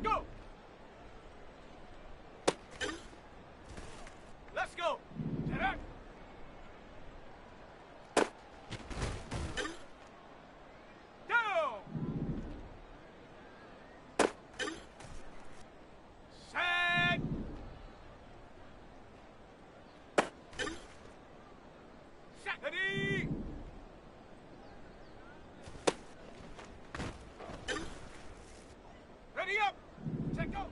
Go! Let's go! Down! Set! Set! Ready! Ready up! Set, go!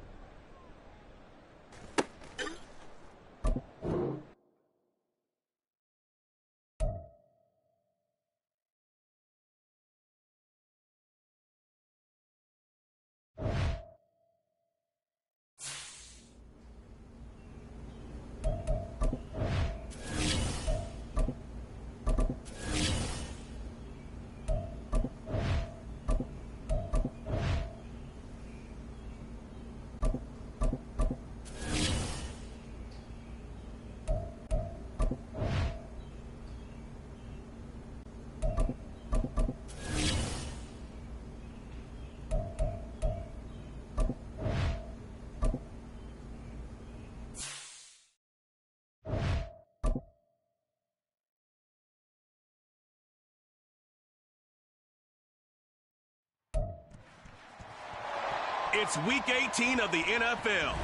It's Week 18 of the NFL,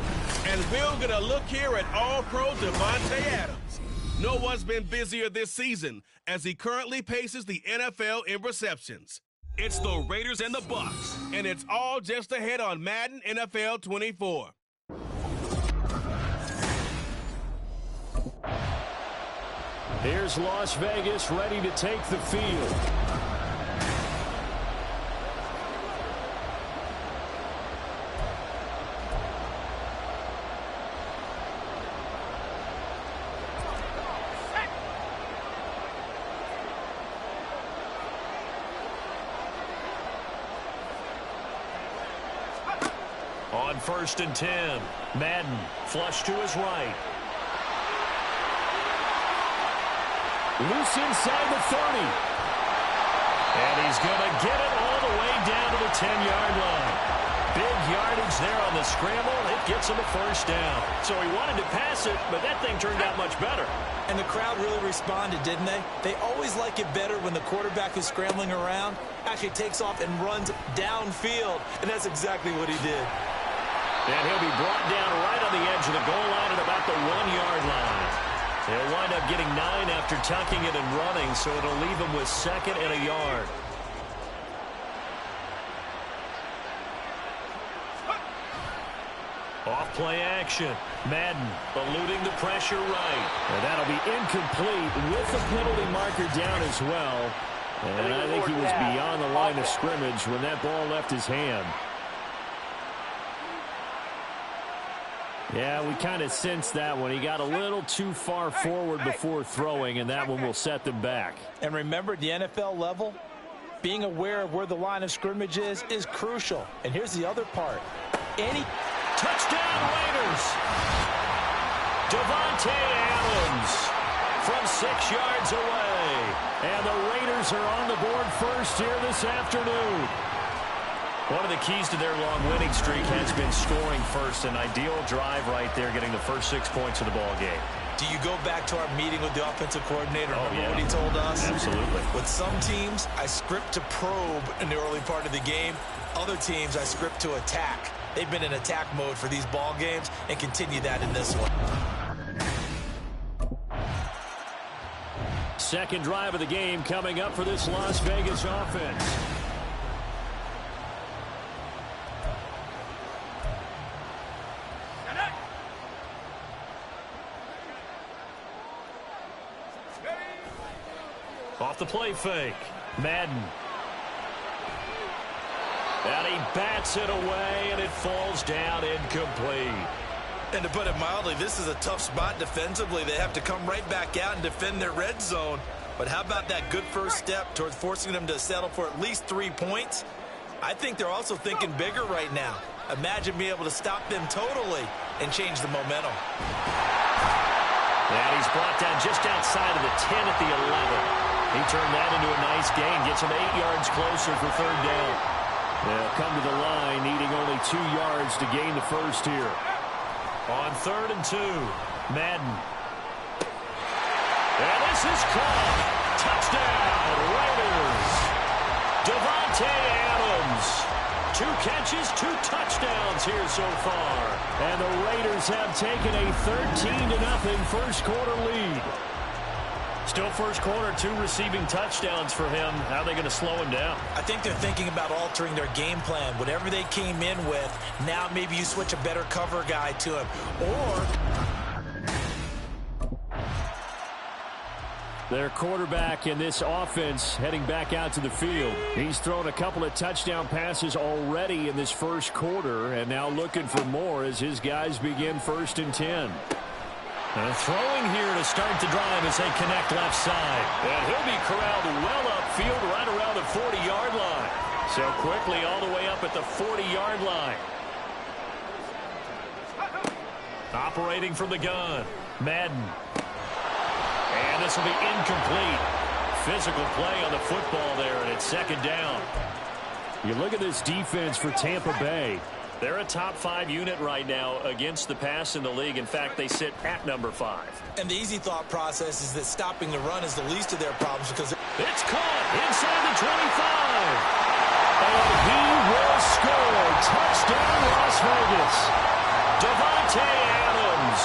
and we'll get a look here at All-Pro Davante Adams. No one's been busier this season as he currently paces the NFL in receptions. It's the Raiders and the Bucs, and it's all just ahead on Madden NFL 24. Here's Las Vegas ready to take the field. On 1st and 10, Madden flush to his right. Loose inside the 30. And he's going to get it all the way down to the 10-yard line. Big yardage there on the scramble. It gets him a first down. So he wanted to pass it, but that thing turned out much better. And the crowd really responded, didn't they? They always like it better when the quarterback who's scrambling around actually takes off and runs downfield. And that's exactly what he did. And he'll be brought down right on the edge of the goal line at about the 1-yard line. They'll wind up getting 9 after tucking it and running, so it'll leave him with 2nd and a yard. Off play action. Madden eluding the pressure right. And that'll be incomplete with the penalty marker down as well. And I think he was beyond the line of scrimmage when that ball left his hand. Yeah, we kind of sensed that one. He got a little too far forward before throwing, and that one will set them back. And remember, at the NFL level, being aware of where the line of scrimmage is crucial. And here's the other part. Any touchdown Raiders. Davante Adams from 6 yards away. And the Raiders are on the board first here this afternoon. One of the keys to their long winning streak has been scoring first. An ideal drive right there, getting the first 6 points of the ball game. Do you go back to our meeting with the offensive coordinator? Remember what he told us? Absolutely. With some teams, I script to probe in the early part of the game. Other teams, I script to attack. They've been in attack mode for these ball games and continue that in this one. Second drive of the game coming up for this Las Vegas offense. Off the play fake. Madden. And he bats it away, and it falls down incomplete. And to put it mildly, this is a tough spot defensively. They have to come right back out and defend their red zone. But how about that good first step towards forcing them to settle for at least 3 points? I think they're also thinking bigger right now. Imagine being able to stop them totally and change the momentum. And he's brought down just outside of the 10 at the 11. He turned that into a nice gain, gets him 8 yards closer for third down. They'll come to the line, needing only 2 yards to gain the first here. On 3rd and 2, Madden. And this is caught. Touchdown, Raiders. Davante Adams. 2 catches, 2 touchdowns here so far. And the Raiders have taken a 13-0 first quarter lead. Still first quarter, 2 receiving touchdowns for him. How are they going to slow him down? I think they're thinking about altering their game plan. Whatever they came in with, now maybe you switch a better cover guy to him. Or their quarterback in this offense heading back out to the field. He's thrown a couple of touchdown passes already in this first quarter, and now looking for more as his guys begin 1st and 10. Throwing here to start the drive as they connect left side. And he'll be corralled well upfield right around the 40-yard line. So quickly all the way up at the 40-yard line. Operating from the gun, Madden. And this will be incomplete. Physical play on the football there, and it's 2nd down. You look at this defense for Tampa Bay. They're a top 5 unit right now against the pass in the league. In fact, they sit at number 5. And the easy thought process is that stopping the run is the least of their problems because it's caught inside the 25. And he will score. Touchdown, Las Vegas. Davante Adams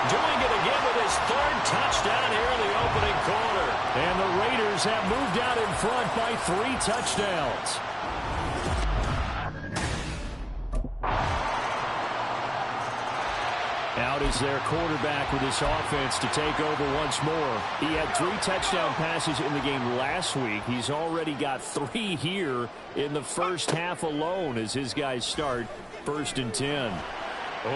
doing it again with his 3rd touchdown here in the opening quarter. And the Raiders have moved out in front by 3 touchdowns. Out is their quarterback with this offense to take over once more. He had 3 touchdown passes in the game last week. He's already got 3 here in the first half alone as his guys start 1st and 10.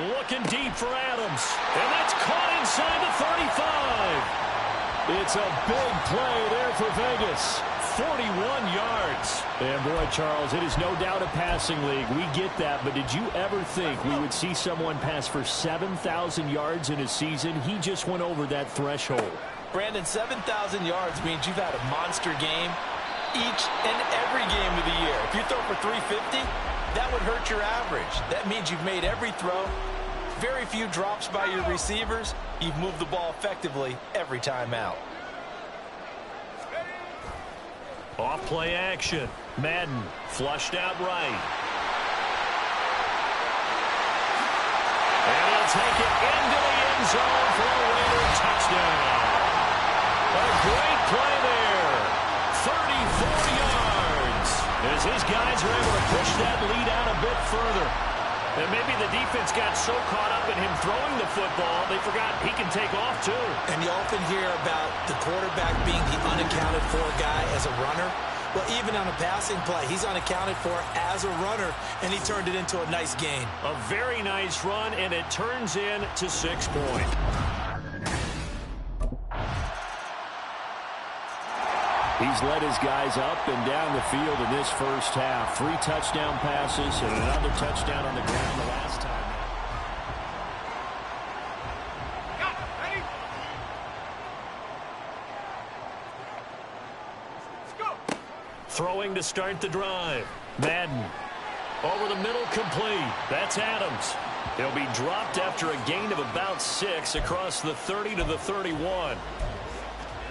Looking deep for Adams. And that's caught inside the 35. It's a big play there for Vegas. 41 yards. And boy, Charles, it is no doubt a passing league. We get that, but did you ever think we would see someone pass for 7,000 yards in a season? He just went over that threshold. Brandon, 7,000 yards means you've had a monster game each and every game of the year. If you throw for 350, that would hurt your average. That means you've made every throw, very few drops by your receivers. You've moved the ball effectively every time out. Off play action. Madden flushed out right. And he'll take it into the end zone for a Raider touchdown. A great play there. 34 yards. As his guys are able to push that lead out a bit further. And maybe the defense got so caught up in him throwing the football, they forgot he can take off too. And you often hear about the quarterback being the unaccounted for guy as a runner. Well, even on a passing play, he's unaccounted for as a runner, and he turned it into a nice gain. A very nice run, and it turns into 6 points. He's led his guys up and down the field in this first half. 3 touchdown passes and another touchdown on the ground the last time. Ready? Let's go. Throwing to start the drive. Madden. Over the middle, complete. That's Adams. He'll be dropped after a gain of about 6 across the 30 to the 31.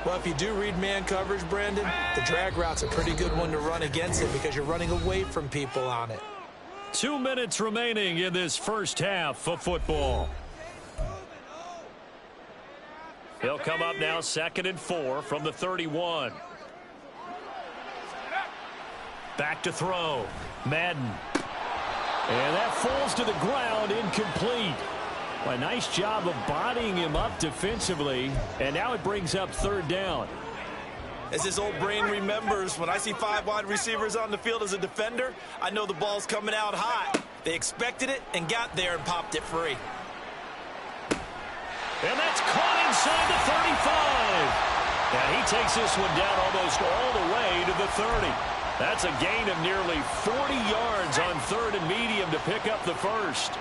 Well, if you do read man coverage, Brandon, the drag route's a pretty good one to run against it because you're running away from people on it. 2 minutes remaining in this first half of football. He'll come up now 2nd and 4 from the 31. Back to throw. Madden. And that falls to the ground, incomplete. A nice job of bodying him up defensively, and now it brings up 3rd down. As his old brain remembers, when I see 5 wide receivers on the field as a defender, I know the ball's coming out hot. They expected it and got there and popped it free. And that's caught inside the 35. And he takes this one down almost all the way to the 30. That's a gain of nearly 40 yards on 3rd and medium to pick up the first.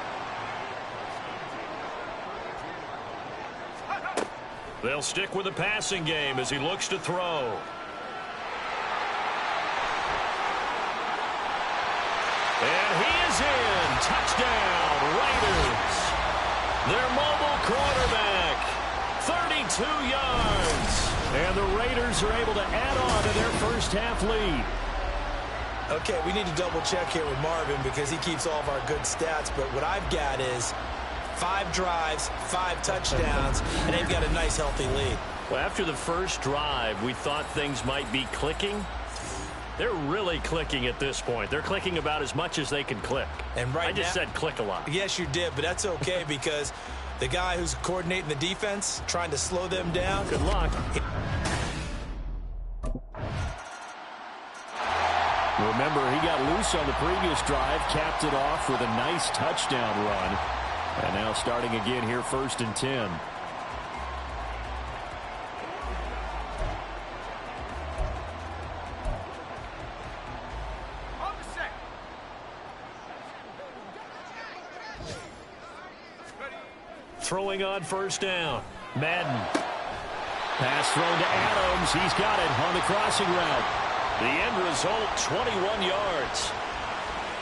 They'll stick with the passing game as he looks to throw. And he is in. Touchdown, Raiders. Their mobile quarterback, 32 yards. And the Raiders are able to add on to their first half lead. Okay, we need to double check here with Marvin because he keeps all of our good stats. But what I've got is 5 drives, 5 touchdowns, and they've got a nice, healthy lead. Well, after the first drive, we thought things might be clicking. They're really clicking at this point. They're clicking about as much as they can click. And right I just said click a lot. Yes, you did, but that's okay because the guy who's coordinating the defense, trying to slow them down. Good luck. Remember, he got loose on the previous drive, capped it off with a nice touchdown run. And now starting again here, 1st and 10. On the set. Throwing on 1st down. Madden. Pass thrown to Adams. He's got it on the crossing route. The end result, 21 yards.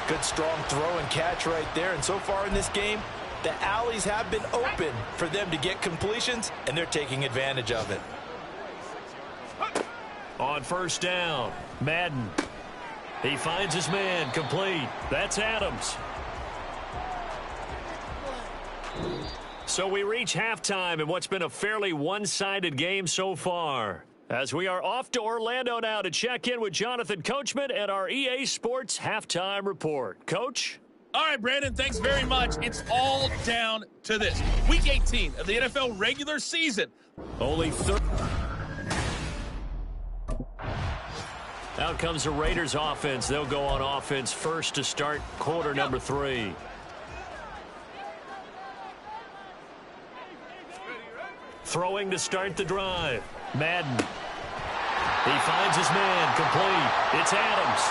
Good, strong throw and catch right there. And so far in this game, the alleys have been open for them to get completions, and they're taking advantage of it. On 1st down, Madden. He finds his man, complete. That's Adams. So we reach halftime in what's been a fairly one-sided game so far. As we are off to Orlando now to check in with Jonathan Coachman at our EA Sports Halftime Report. Coach? All right, Brandon, thanks very much. It's all down to this. Week 18 of the NFL regular season. Only out comes the Raiders offense. They'll go on offense first to start quarter number 3. Throwing to start the drive. Madden. He finds his man, complete. It's Adams.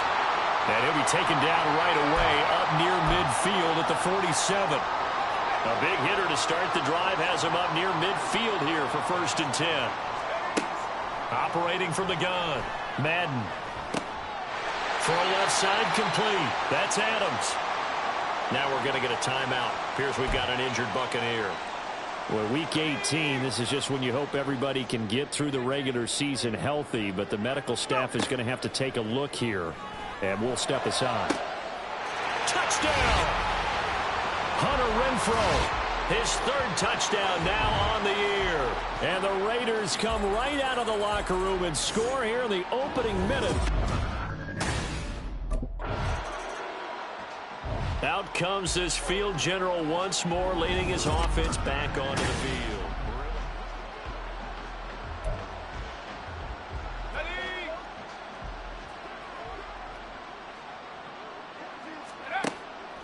And he'll be taken down right away up near midfield at the 47. A big hitter to start the drive has him up near midfield here for 1st and 10. Operating from the gun. Madden. Throw left side, complete. That's Adams. Now we're going to get a timeout. Appears we've got an injured Buccaneer. Well, week 18, this is just when you hope everybody can get through the regular season healthy, but the medical staff is going to have to take a look here, and we'll step aside. Touchdown! Hunter Renfrow, his 3rd touchdown now on the year. And the Raiders come right out of the locker room and score here in the opening minute. Out comes this field general once more, leading his offense back onto the field.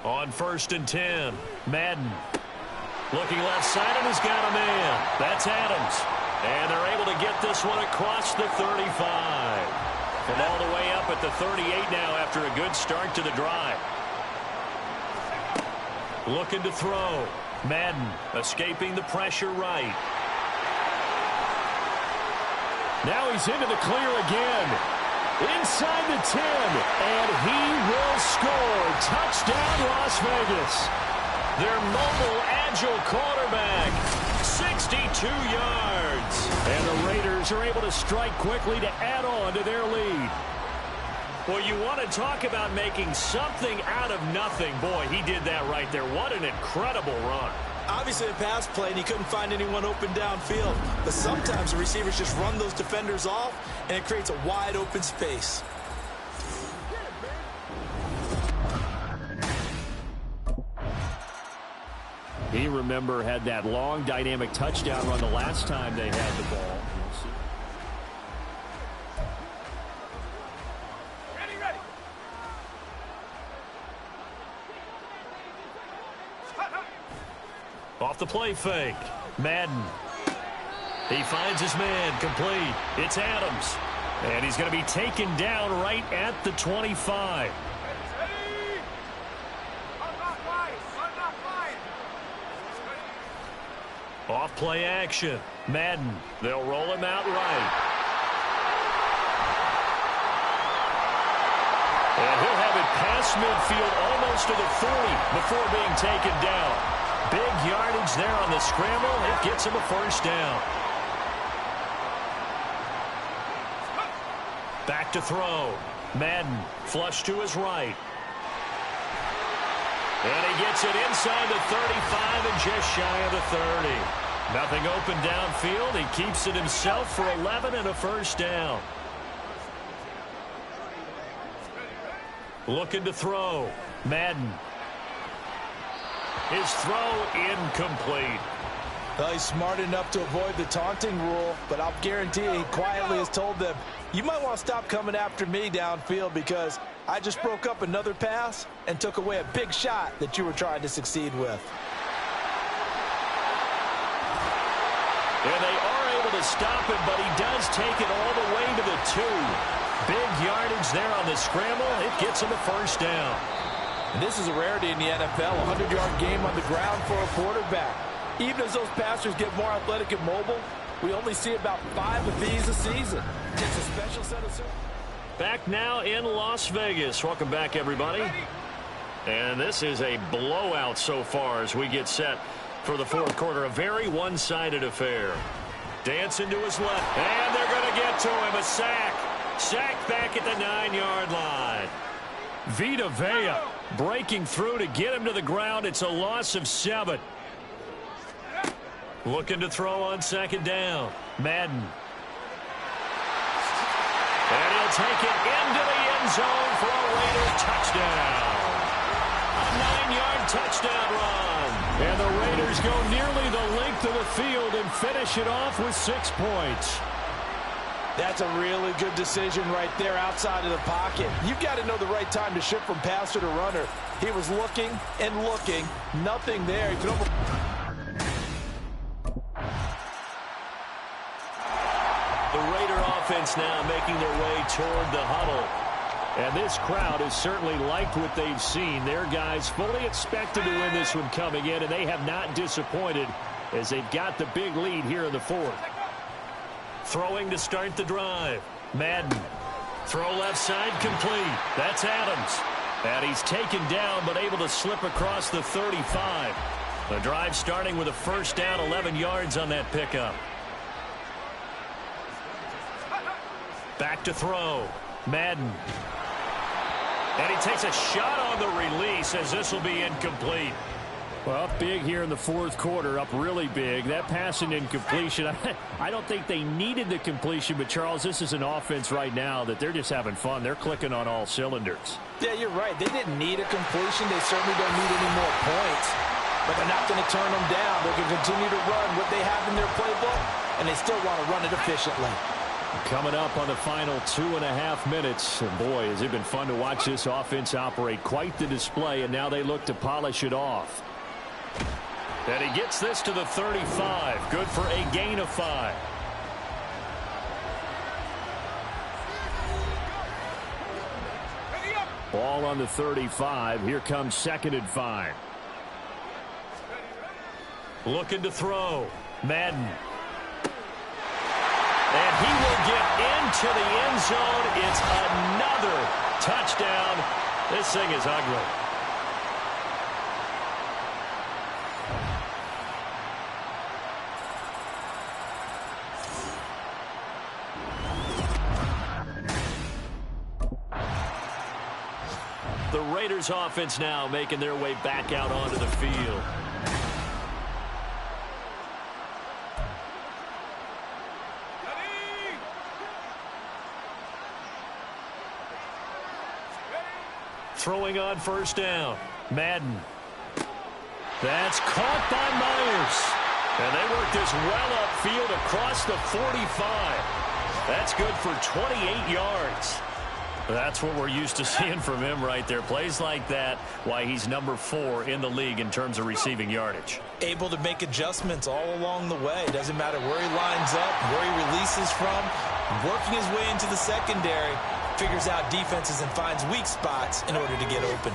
On 1st and 10, Madden. Looking left side, and he's got a man. That's Adams. And they're able to get this one across the 35. From all the way up at the 38 now after a good start to the drive. Looking to throw. Madden escaping the pressure right. Now he's into the clear again. Inside the 10. And he will score. Touchdown, Las Vegas. Their mobile, agile quarterback. 62 yards. And the Raiders are able to strike quickly to add on to their lead. Well, you want to talk about making something out of nothing. Boy, he did that right there. What an incredible run. Obviously a pass play, and he couldn't find anyone open downfield. But sometimes the receivers just run those defenders off, and it creates a wide open space. He, remember, had that long dynamic touchdown run the last time they had the ball. Off the play fake. Madden. He finds his man, complete. It's Adams. And he's going to be taken down right at the 25. Off play action. Madden. They'll roll him out right. And he'll have it past midfield almost to the 40 before being taken down. Big yardage there on the scramble. It gets him a first down. Back to throw. Madden flush to his right. And he gets it inside the 35 and just shy of the 30. Nothing open downfield. He keeps it himself for 11 and a first down. Looking to throw. Madden. His throw incomplete. Well, he's smart enough to avoid the taunting rule, but I'll guarantee he quietly has told them, you might want to stop coming after me downfield because I just broke up another pass and took away a big shot that you were trying to succeed with. And they are able to stop him, but he does take it all the way to the 2. Big yardage there on the scramble. It gets him a first down. And this is a rarity in the NFL, a 100-yard game on the ground for a quarterback. Even as those passers get more athletic and mobile, we only see about 5 of these a season. It's a special set of... Back now in Las Vegas. Welcome back, everybody. And this is a blowout so far as we get set for the fourth quarter. A very one-sided affair. Dancing to his left. And they're going to get to him. A sack. Sack back at the 9-yard line. Vita Vea breaking through to get him to the ground. It's a loss of 7. Looking to throw on second down. Madden. And he'll take it into the end zone for a Raider touchdown. A 9-yard touchdown run. And the Raiders go nearly the length of the field and finish it off with 6 points. That's a really good decision right there outside of the pocket. You've got to know the right time to shift from passer to runner. He was looking and looking. Nothing there. He could almost... The Raider offense now making their way toward the huddle. And this crowd has certainly liked what they've seen. Their guys fully expected to win this one coming in, and they have not disappointed as they've got the big lead here in the fourth. Throwing to start the drive. Madden. Throw left side complete. That's Adams. And he's taken down but able to slip across the 35. The drive starting with a first down, 11 yards on that pickup. Back to throw. Madden. And he takes a shot on the release as this will be incomplete. Well, up big here in the fourth quarter, up really big. That pass and incompletion, I don't think they needed the completion, but Charles, this is an offense right now that they're just having fun. They're clicking on all cylinders. Yeah, you're right. They didn't need a completion. They certainly don't need any more points. But they're not going to turn them down. They can continue to run what they have in their playbook, and they still want to run it efficiently. Coming up on the final 2.5 minutes. And boy, has it been fun to watch this offense operate. Quite the display, and now they look to polish it off. And he gets this to the 35. Good for a gain of 5. Ball on the 35. Here comes 2nd and 5. Looking to throw. Madden. And he will get into the end zone. It's another touchdown. This thing is ugly. The Raiders offense now making their way back out onto the field. Throwing on first down. Madden. That's caught by Myers. And they work this well upfield across the 45. That's good for 28 yards. That's what we're used to seeing from him right there. Plays like that, why he's number 4 in the league in terms of receiving yardage. Able to make adjustments all along the way. Doesn't matter where he lines up, where he releases from. Working his way into the secondary. Figures out defenses and finds weak spots in order to get open.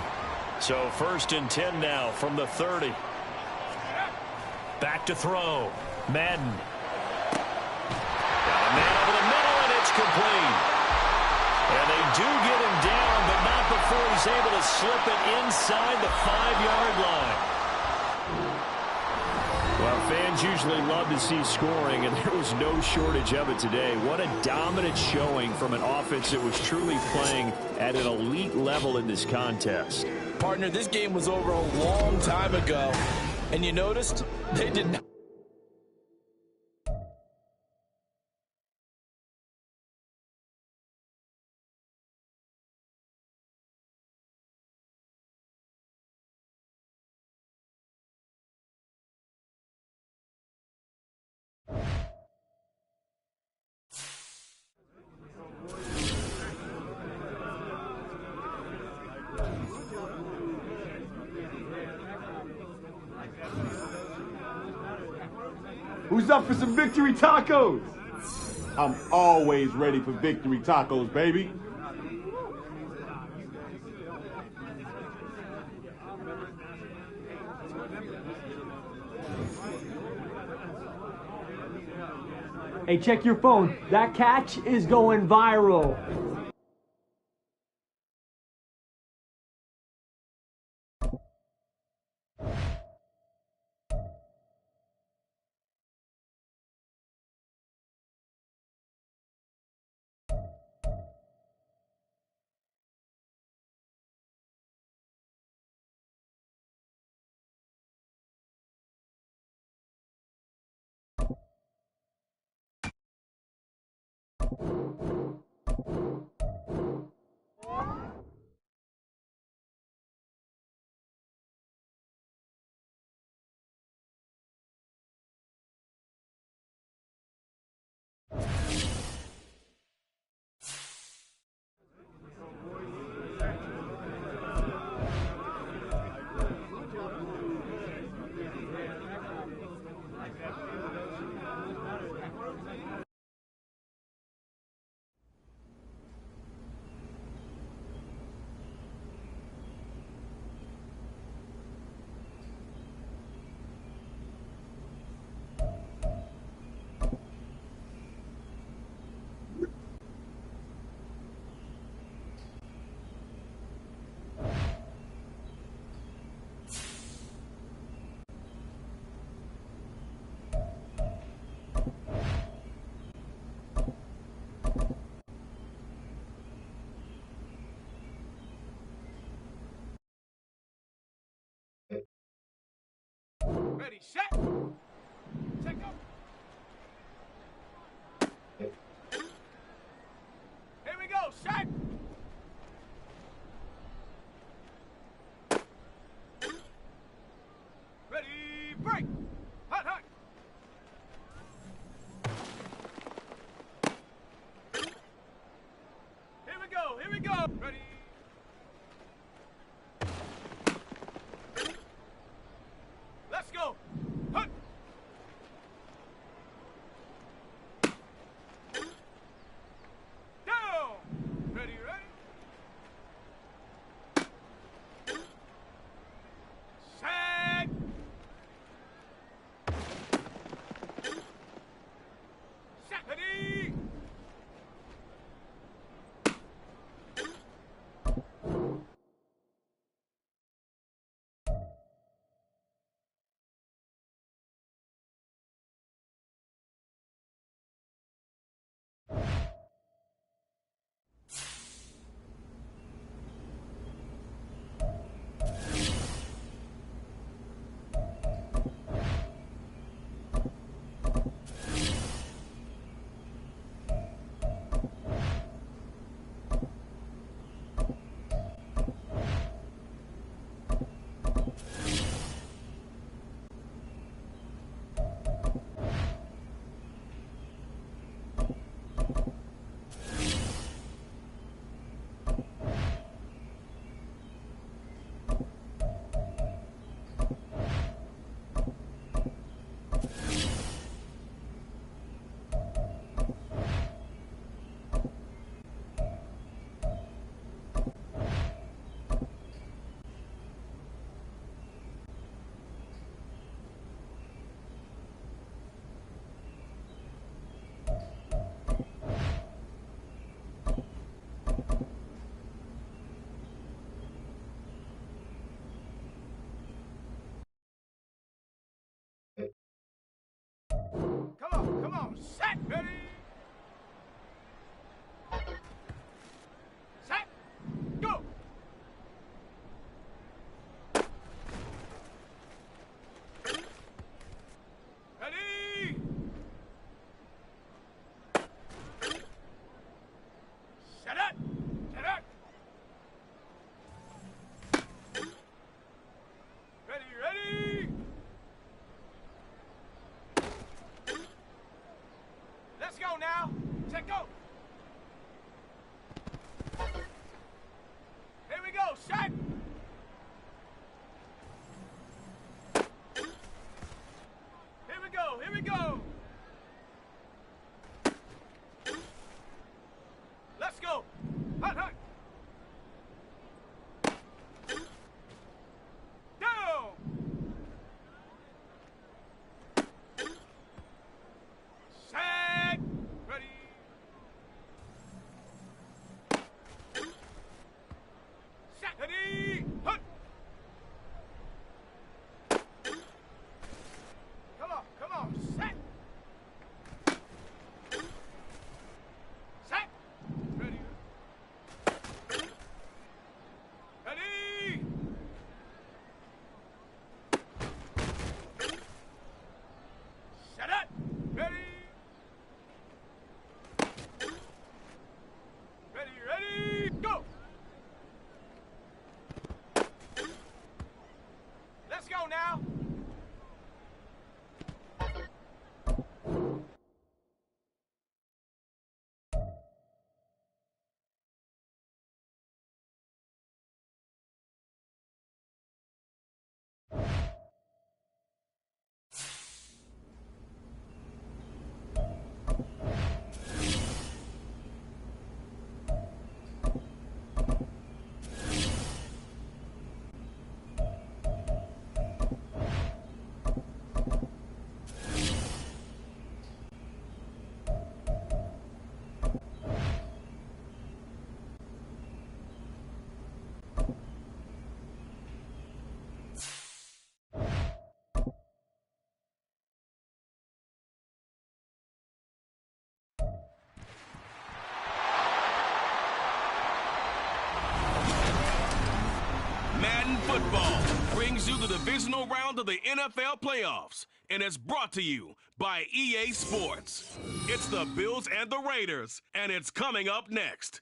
So 1st and 10 now from the 30. Back to throw. Madden. Got a man over the middle, and it's complete. And they do get him down, but not before he's able to slip it inside the 5-yard line. Well, fans usually love to see scoring, and there was no shortage of it today. What a dominant showing from an offense that was truly playing at an elite level in this contest. Partner, this game was over a long time ago, and you noticed they did not. Who's up for some victory tacos? I'm always ready for victory tacos, baby. Hey, check your phone. That catch is going viral. Ready, set. Check up. Here we go, set. Ready, break. Hot, hot. Here we go, here we go. Ready. Let's go. Hut. Down. Ready, ready. Set. Set. Ready. Set. Go. Ready. Set it. Set it. Ready, ready. Let's go now. Set, go. Here we go. Shot. Here we go. Here we go. Let's go. Hut, hut. Down. Set. Ready. Set. Ready. Hut. Come on. Come on. Set. Set. Ready. Ready. Set it. Ready. Ready, ready, go. Let's go now. Madden Football brings you the divisional round of the NFL playoffs, and it's brought to you by EA Sports. It's the Bills and the Raiders, and it's coming up next.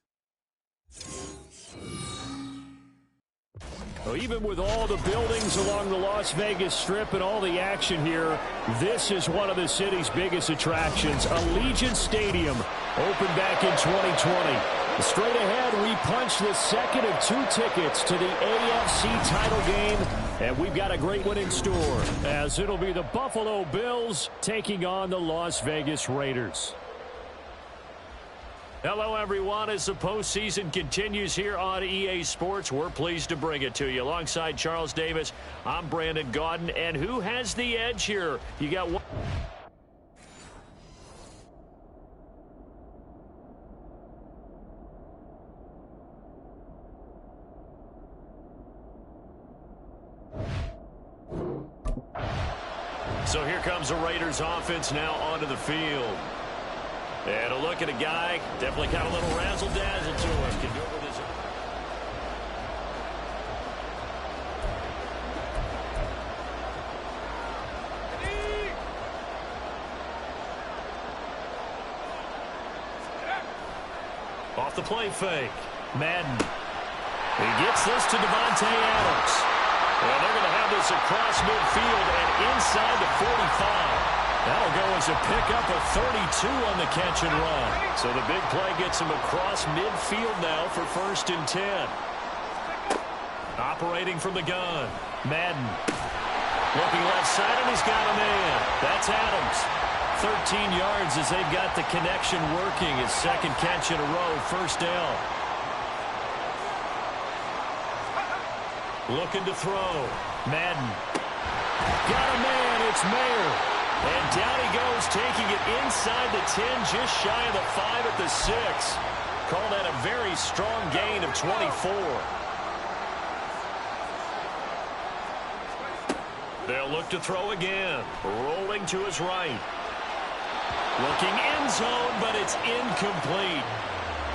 Well, even with all the buildings along the Las Vegas Strip and all the action here, this is one of the city's biggest attractions. Allegiant Stadium opened back in 2020. Straight ahead, we punch the second of 2 tickets to the AFC title game, and we've got a great one in store, as it'll be the Buffalo Bills taking on the Las Vegas Raiders. Hello, everyone. As the postseason continues here on EA Sports, we're pleased to bring it to you. Alongside Charles Davis, I'm Brandon Gaudin, and who has the edge here? You got one. So here comes the Raiders offense now onto the field. And a look at a guy, definitely got a little razzle-dazzle to him. Can do it with his off the play fake. Madden. He gets this to Davante Adams. And they're going to have this across midfield and inside the 45. That'll go as a pickup of 32 on the catch and run. So the big play gets him across midfield now for 1st and 10. Operating from the gun. Madden. Looking left side, and he's got a man. That's Adams. 13 yards as they've got the connection working. His second catch in a row, 1st down. Looking to throw. Madden. Got a man. It's Mayer. And down he goes, taking it inside the 10, just shy of the 5 at the 6. Call that a very strong gain of 24. They'll look to throw again. Rolling to his right. Looking end zone, but it's incomplete.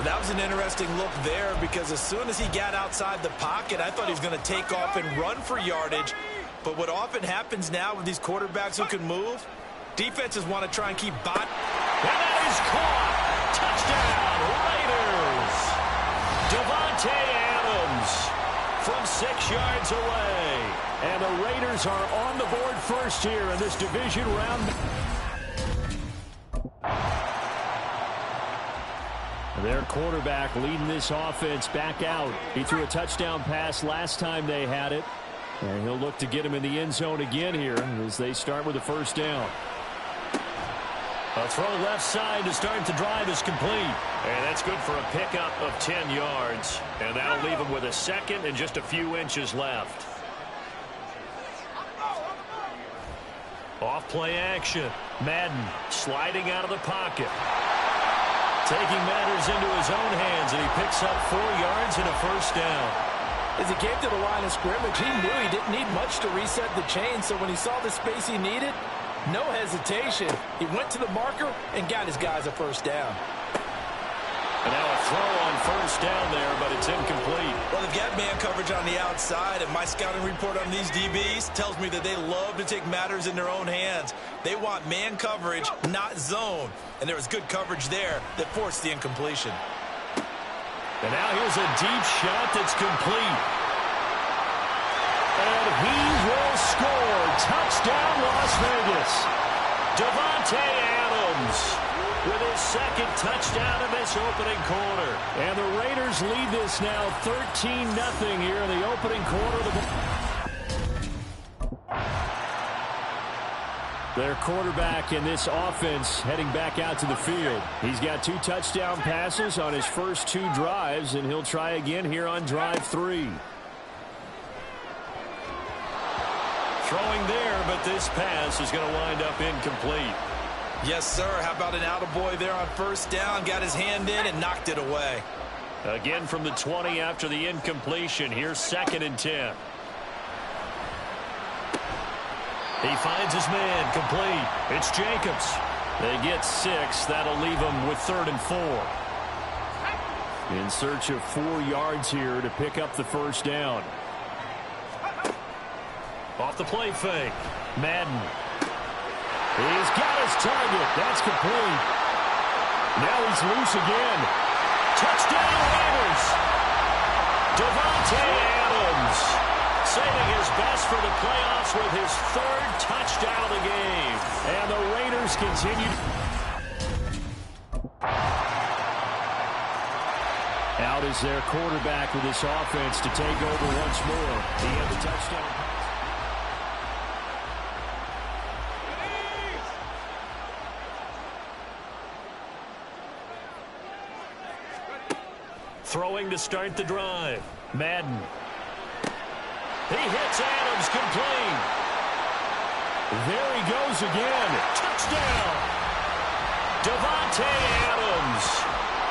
That was an interesting look there because as soon as he got outside the pocket, I thought he was going to take off and run for yardage. But what often happens now with these quarterbacks who can move, defenses want to try and keep And that is caught. Touchdown, Raiders. Davante Adams from 6 yards away. And the Raiders are on the board first here in this division round. Their quarterback leading this offense back out. He threw a touchdown pass last time they had it. And he'll look to get him in the end zone again here as they start with a first down. A throw left side to start the drive is complete. And that's good for a pickup of 10 yards. And that'll leave him with a second and just a few inches left. Off play action. Madden sliding out of the pocket. Taking matters into his own hands, and he picks up 4 yards and a first down. as he came to the line of scrimmage, he knew he didn't need much to reset the chain, so when he saw the space he needed, no hesitation. He went to the marker and got his guys a first down. And now a throw on first down there, but it's incomplete. Well, they've got man coverage on the outside, and my scouting report on these DBs tells me that they love to take matters in their own hands. They want man coverage, not zone. And there was good coverage there that forced the incompletion. And now here's a deep shot that's complete. And he will score. Touchdown, Las Vegas. Davante Adams with his second touchdown in this opening quarter. And the Raiders lead this now 13-0 here in the opening quarter. Their quarterback in this offense heading back out to the field. He's got 2 touchdown passes on his first 2 drives, and he'll try again here on drive 3. Throwing there, but this pass is going to wind up incomplete. Yes, sir. How about an attaboy there on first down? Got his hand in and knocked it away. Again from the 20 after the incompletion. Here's 2nd and 10. He finds his man complete. It's Jacobs. They get 6. That'll leave them with 3rd and 4. In search of 4 yards here to pick up the first down. Off the play fake. Madden. He's got his target. That's complete. Now he's loose again. Touchdown Raiders. Davante Adams saving his best for the playoffs with his 3rd touchdown of the game. And the Raiders continue. Out is their quarterback with this offense to take over once more. He had the touchdown pass. Throwing to start the drive. Madden. He hits Adams complete. There he goes again. Touchdown. Davante Adams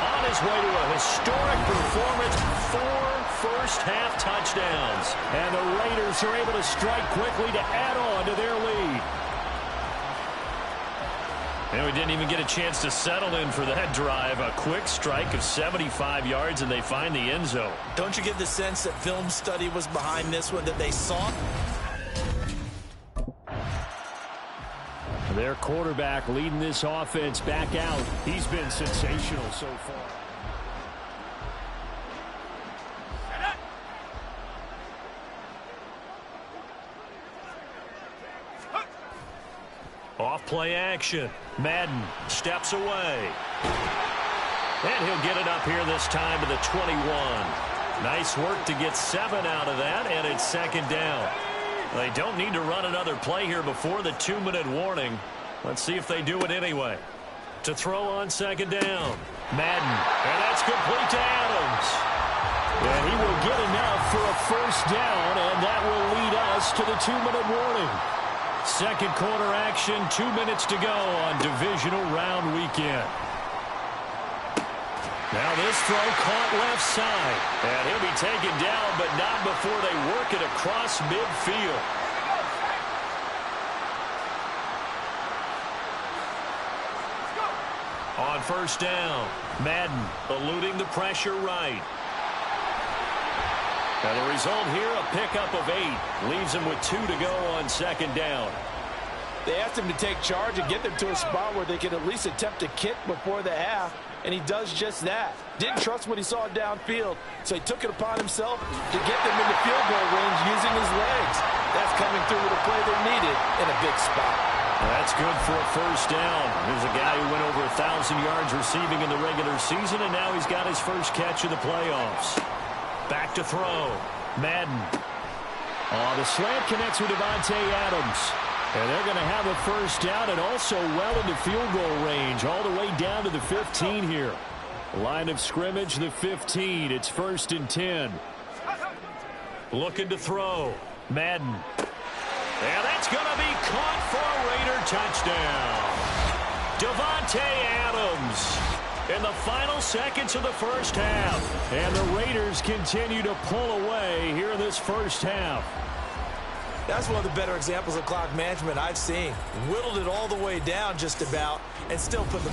on his way to a historic performance. 4 first-half touchdowns. And the Raiders are able to strike quickly to add on to their lead. And we didn't even get a chance to settle in for that drive. A quick strike of 75 yards, and they find the end zone. Don't you get the sense that film study was behind this one, that they saw? Their quarterback leading this offense back out. He's been sensational so far. Off play action. Madden steps away. And he'll get it up here this time to the 21. Nice work to get 7 out of that, and it's 2nd down. They don't need to run another play here before the 2-minute warning. Let's see if they do it anyway. To throw on 2nd down. Madden. And that's complete to Adams. And he will get enough for a first down, and that will lead us to the 2-minute warning. Second quarter action, 2 minutes to go on divisional round weekend. Now this throw caught left side. And he'll be taken down, but not before they work it across midfield. On first down, Madden eluding the pressure right. And the result here, a pickup of 8. Leaves him with 2 to go on second down. They asked him to take charge and get them to a spot where they could at least attempt to kick before the half, and he does just that. Didn't trust what he saw downfield, so he took it upon himself to get them into field goal range using his legs. That's coming through with a play they needed in a big spot. That's good for a first down. Here's a guy who went over 1,000 yards receiving in the regular season, and now he's got his first catch of the playoffs. Back to throw. Madden. The slant connects with Davante Adams. And they're going to have a first down and also well into field goal range all the way down to the 15 here. Line of scrimmage, the 15. It's 1st and 10. Looking to throw. Madden. And that's going to be caught for a Raider touchdown. Davante Adams in the final seconds of the first half. And the Raiders continue to pull away here in this first half. That's one of the better examples of clock management I've seen. Whittled it all the way down just about and still put the...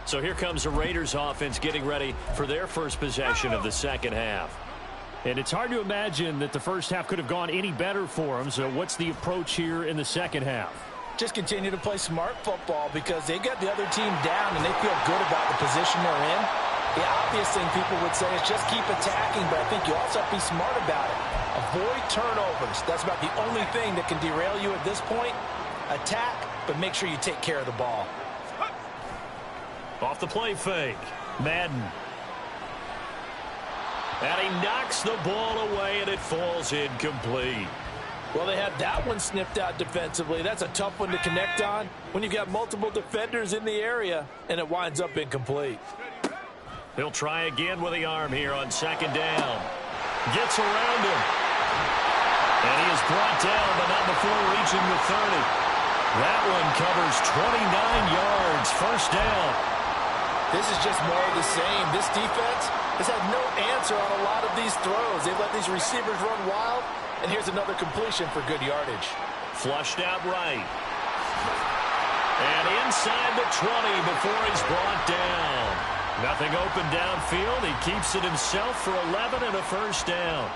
So here comes the Raiders offense getting ready for their first possession of the second half. And it's hard to imagine that the first half could have gone any better for them. So what's the approach here in the second half? Just continue to play smart football because they got the other team down and they feel good about the position they're in. The obvious thing people would say is just keep attacking, but I think you also have to be smart about it. Avoid turnovers. That's about the only thing that can derail you at this point. Attack, but make sure you take care of the ball. Off the play fake. Madden. And he knocks the ball away, and it falls incomplete. Well, they had that one snipped out defensively. That's a tough one to connect on when you've got multiple defenders in the area, and it winds up incomplete. He'll try again with the arm here on second down. Gets around him. And he is brought down, but not before reaching the 30. That one covers 29 yards. First down. This is just more of the same. This defense has had no answer on a lot of these throws. They've let these receivers run wild, and here's another completion for good yardage. Flushed out right. And inside the 20 before he's brought down. Nothing open downfield. He keeps it himself for 11 and a first down.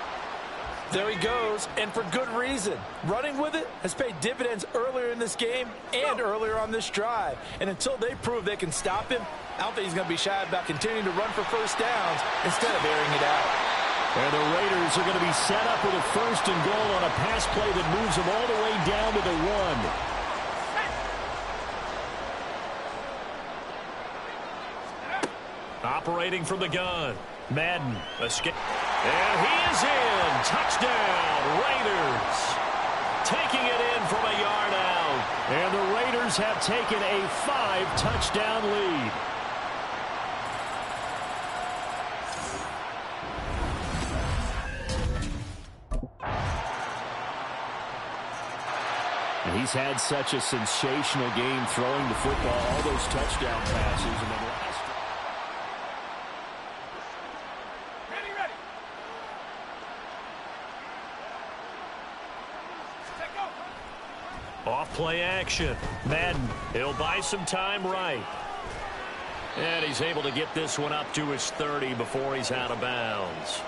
There he goes, and for good reason. Running with it has paid dividends earlier in this game and earlier on this drive. And until they prove they can stop him, I don't think he's going to be shy about continuing to run for first downs instead of airing it out. And the Raiders are going to be set up with a first and goal on a pass play that moves them all the way down to the 1. Operating from the gun. Madden. Escape. And he is in. Touchdown, Raiders. Taking it in from a yard out. And the Raiders have taken a 5-touchdown lead. He's had such a sensational game throwing the football, all those touchdown passes. And then off play action. Madden, he'll buy some time right. And he's able to get this one up to his 30 before he's out of bounds.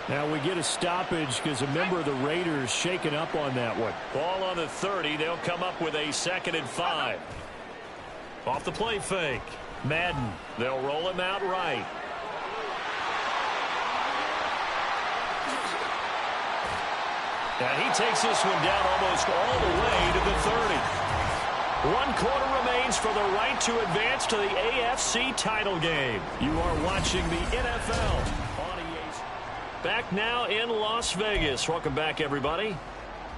Now we get a stoppage because a member of the Raiders shaken up on that one. Ball on the 30. They'll come up with a 2nd and 5. Off the play fake. Madden, they'll roll him out right. And he takes this one down almost all the way to the 30. 1 quarter remains for the right to advance to the AFC title game. You are watching the NFL on EA's. Back now in Las Vegas. Welcome back, everybody.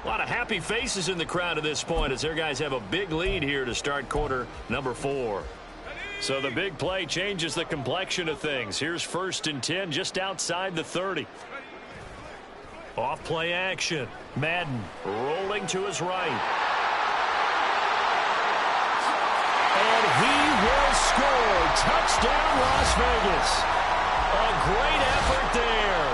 A lot of happy faces in the crowd at this point as their guys have a big lead here to start quarter number 4. So the big play changes the complexion of things. Here's 1st and 10 just outside the 30. Off play action. Madden rolling to his right. And he will score. Touchdown, Las Vegas. A great effort there.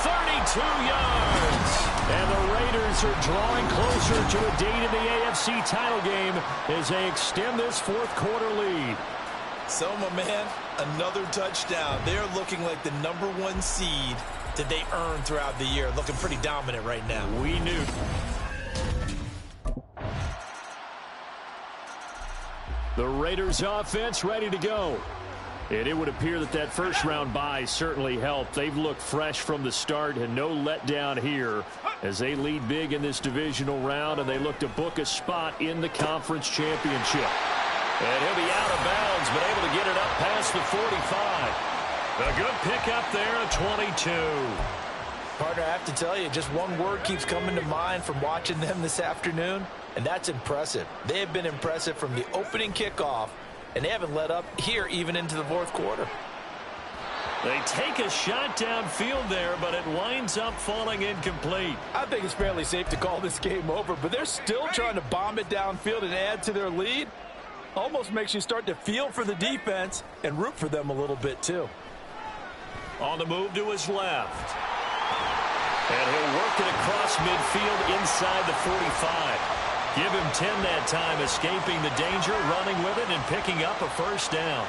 32 yards. And the Raiders are drawing closer to a date in the AFC title game as they extend this fourth quarter lead. So, my man, another touchdown. They're looking like the #1 seed that they earned throughout the year. Looking pretty dominant right now. We knew. The Raiders offense ready to go. And it would appear that that first-round bye certainly helped. They've looked fresh from the start and no letdown here as they lead big in this divisional round, and they look to book a spot in the conference championship. And he'll be out of bounds, but able to get it up past the 45. A good pickup there at 22. Partner, I have to tell you, just one word keeps coming to mind from watching them this afternoon, and that's impressive. They have been impressive from the opening kickoff, and they haven't let up here even into the fourth quarter. They take a shot downfield there, but it winds up falling incomplete. I think it's fairly safe to call this game over, but they're still trying to bomb it downfield and add to their lead. Almost makes you start to feel for the defense and root for them a little bit too. On the move to his left. And he'll work it across midfield inside the 45. Give him 10 that time, escaping the danger, running with it, and picking up a first down.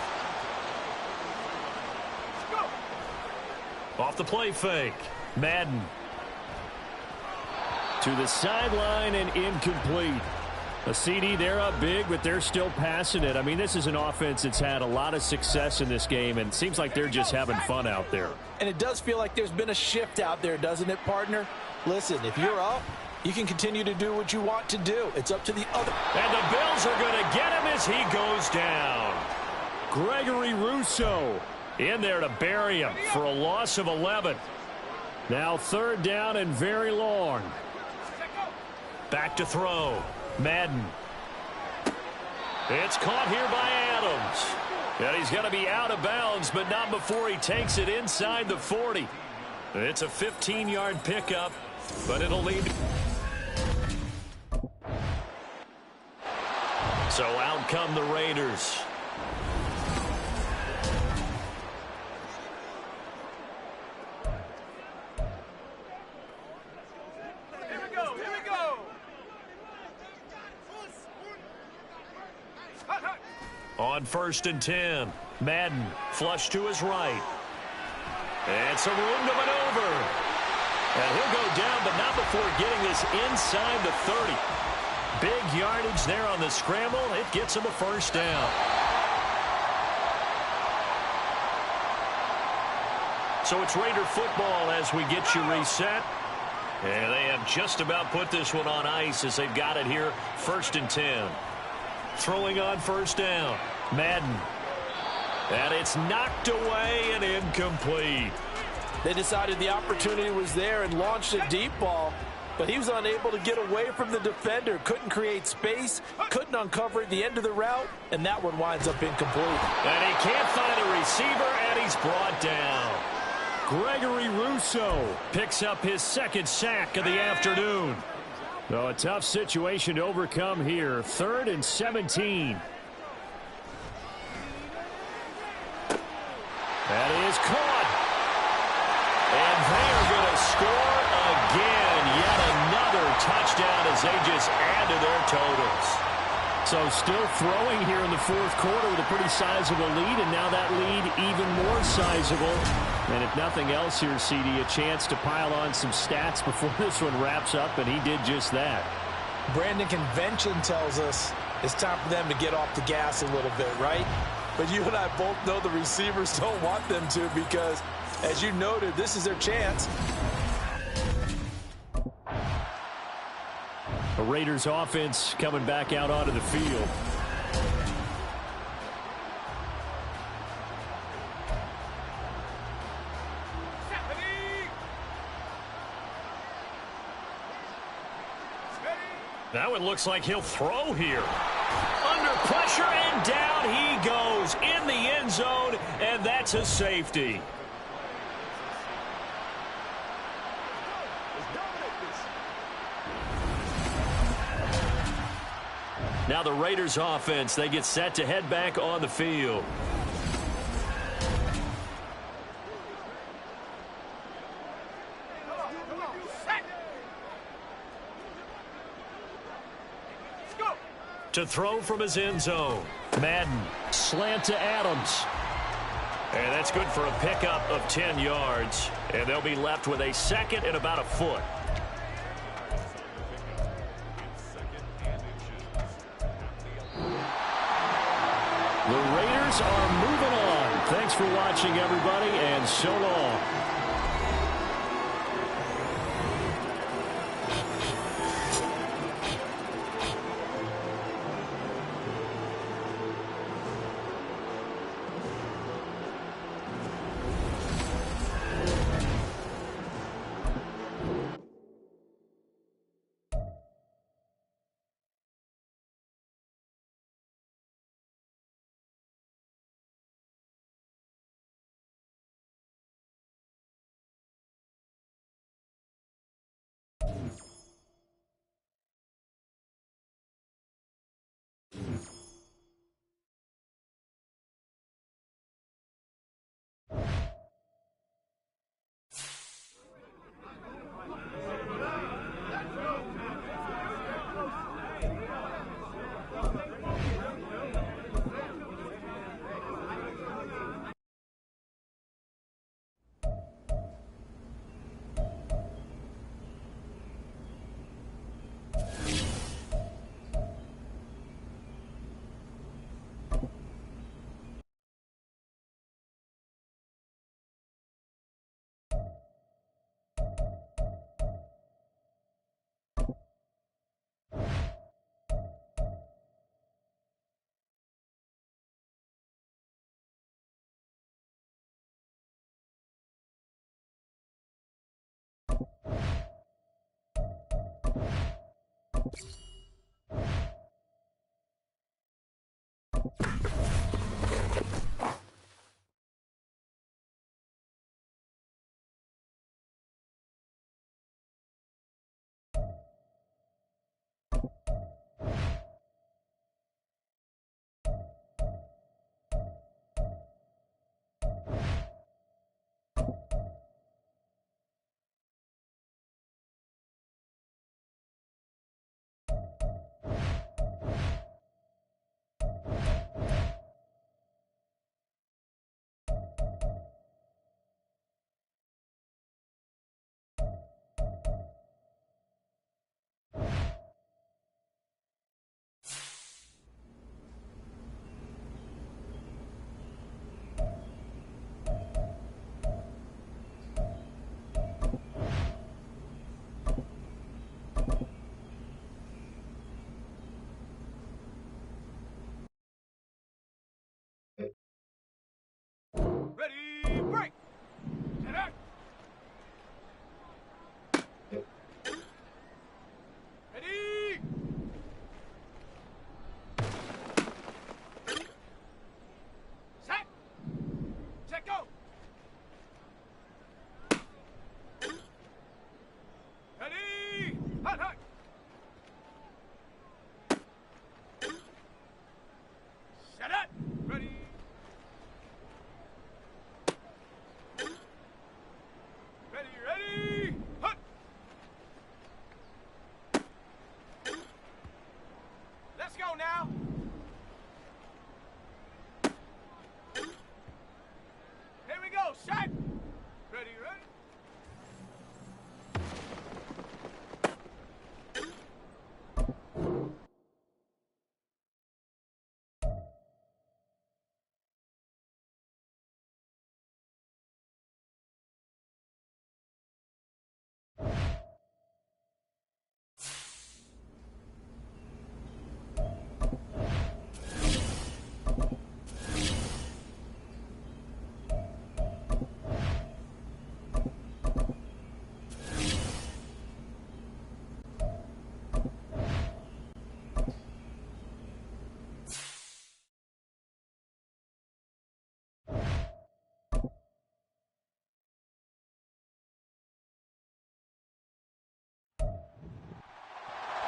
Off the play fake. Madden. To the sideline and incomplete. A CD, they're up big, but they're still passing it. I mean, this is an offense that's had a lot of success in this game, and it seems like they're just having fun out there. And it does feel like there's been a shift out there, doesn't it, partner? Listen, if you're up, you can continue to do what you want to do. It's up to the other. And the Bills are going to get him as he goes down. Gregory Rousseau in there to bury him for a loss of 11. Now third down and very long. Back to throw. Madden. It's caught here by Adams. And he's going to be out of bounds, but not before he takes it inside the 40. It's a 15-yard pickup, but it'll lead. So out come the Raiders. On 1st and 10, Madden flush to his right. And some room to maneuver. And he'll go down, but not before getting this inside the 30. Big yardage there on the scramble. It gets him a first down. So it's Raider football as we get you reset. And they have just about put this one on ice as they've got it here. 1st and 10. Throwing on first down. Madden. And it's knocked away and incomplete. They decided the opportunity was there and launched a deep ball, but he was unable to get away from the defender. Couldn't create space, couldn't uncover at the end of the route, and that one winds up incomplete. And he can't find a receiver, and he's brought down. Gregory Rousseau picks up his second sack of the afternoon. So a tough situation to overcome here. 3rd and 17. That is caught. And they are going to score again. Yet another touchdown as they just add to their totals. So still throwing here in the fourth quarter with a pretty sizable lead, and now that lead even more sizable. And if nothing else here, CD, a chance to pile on some stats before this one wraps up, and he did just that. Brandon, convention tells us it's time for them to get off the gas a little bit, right? But you and I both know the receivers don't want them to because, as you noted, this is their chance. The Raiders offense coming back out onto the field. Now it looks like he'll throw here. Under pressure, and down he goes in the end zone, and that's a safety. Now the Raiders offense, they get set to head back on the field. to throw from his end zone. Madden, slant to Adams. And that's good for a pickup of 10 yards. And they'll be left with a second and about a foot. The Raiders are moving on. Thanks for watching, everybody, and so long.